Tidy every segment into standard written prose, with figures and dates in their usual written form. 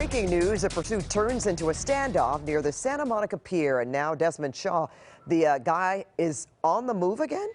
breaking news, a pursuit turns into a standoff near the Santa Monica Pier, and now Desmond Shaw, the guy, is on the move again?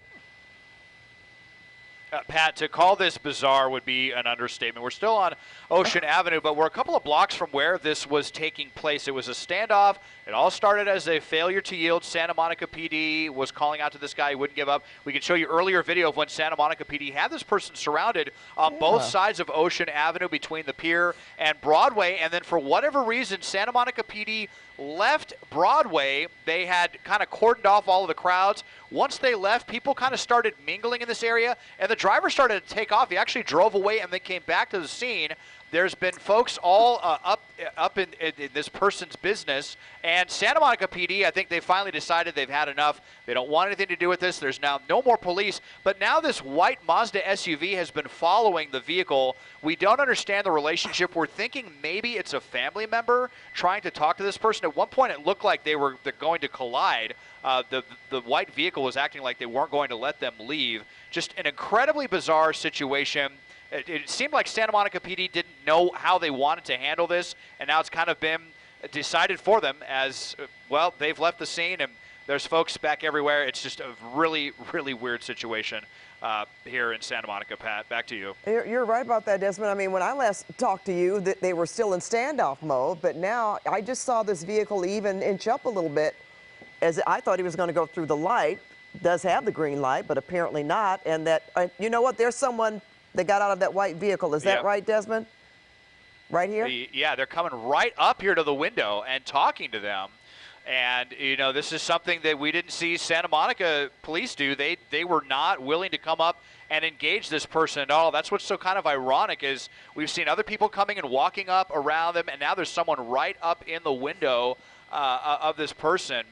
Pat, to call this bizarre would be an understatement. We're still on Ocean Avenue, but we're a couple of blocks from where this was taking place. It was a standoff. It all started as a failure to yield. Santa Monica PD was calling out to this guy. He wouldn't give up. We can show you earlier video of when Santa Monica PD had this person surrounded on both sides of Ocean Avenue between the pier and Broadway. And then for whatever reason, Santa Monica PD left Broadway. They had kind of cordoned off all of the crowds. Once they left, people kind of started mingling in this area, and the driver started to take off. He actually drove away and then came back to the scene. There's been folks all up in this person's business, and Santa Monica PD, I think they finally decided they've had enough. They don't want anything to do with this. There's now no more police, but now this white Mazda SUV has been following the vehicle. We don't understand the relationship. We're thinking maybe it's a family member trying to talk to this person. At one point, it looked like they're going to collide. The white vehicle was acting like they weren't going to let them leave. Just an incredibly bizarre situation. It seemed like Santa Monica PD didn't know how they wanted to handle this, and now it's kind of been decided for them as, well, they've left the scene, and there's folks back everywhere. It's just a really, really weird situation here in Santa Monica. Pat, back to you. You're right about that, Desmond. I mean, when I last talked to you, that they were still in standoff mode, but now I just saw this vehicle even inch up a little bit, as I thought he was going to go through the light. Does have the green light, but apparently not, and that, you know what, there's someone that got out of that white vehicle. Is that right, Desmond? Right here? Yeah, they're coming right up here to the window and talking to them. And, you know, this is something that we didn't see Santa Monica police do. They were not willing to come up and engage this person at all. That's what's so kind of ironic is we've seen other people coming and walking up around them, and now there's someone right up in the window of this person.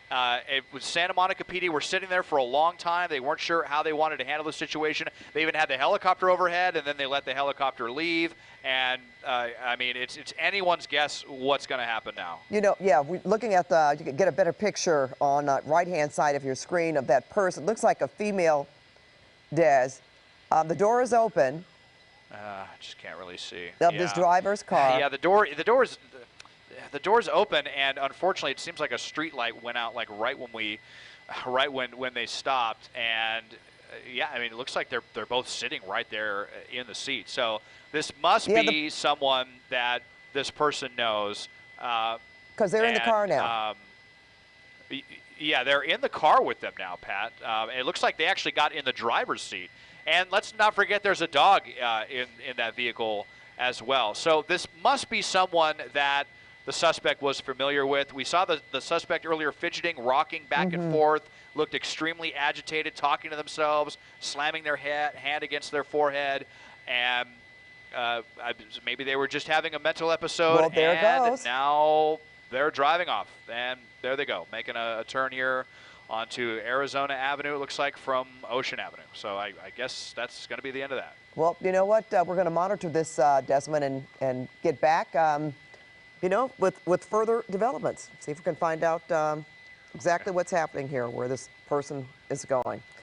It was Santa Monica PD were sitting there for a long time. They weren't sure how they wanted to handle the situation. They even had the helicopter overhead, and then they let the helicopter leave. And, I mean, it's anyone's guess what's going to happen now. You know, yeah, looking at you can get a better picture on the right-hand side of your screen of that person. Looks like a female, Des. The door is open. I just can't really see. Of this driver's car. Yeah, the door's open, and unfortunately, it seems like a street light went out like right when they stopped. And yeah, I mean, it looks like they're both sitting right there in the seat. So this must be someone that this person knows. Because they're in the car now. Yeah, they're in the car with them now, Pat. It looks like they actually got in the driver's seat. And let's not forget there's a dog in that vehicle as well. So this must be someone that the suspect was familiar with. We saw the suspect earlier fidgeting, rocking back and forth, looked extremely agitated, talking to themselves, slamming their hand against their forehead, and maybe they were just having a mental episode. Well, there it goes. Now they're driving off, and there they go, making a turn here onto Arizona Avenue, it looks like, from Ocean Avenue. So I guess that's going to be the end of that. Well, you know what? We're going to monitor this, Desmond, and get back, you know, with further developments. See if we can find out exactly what's happening here, where this person is going.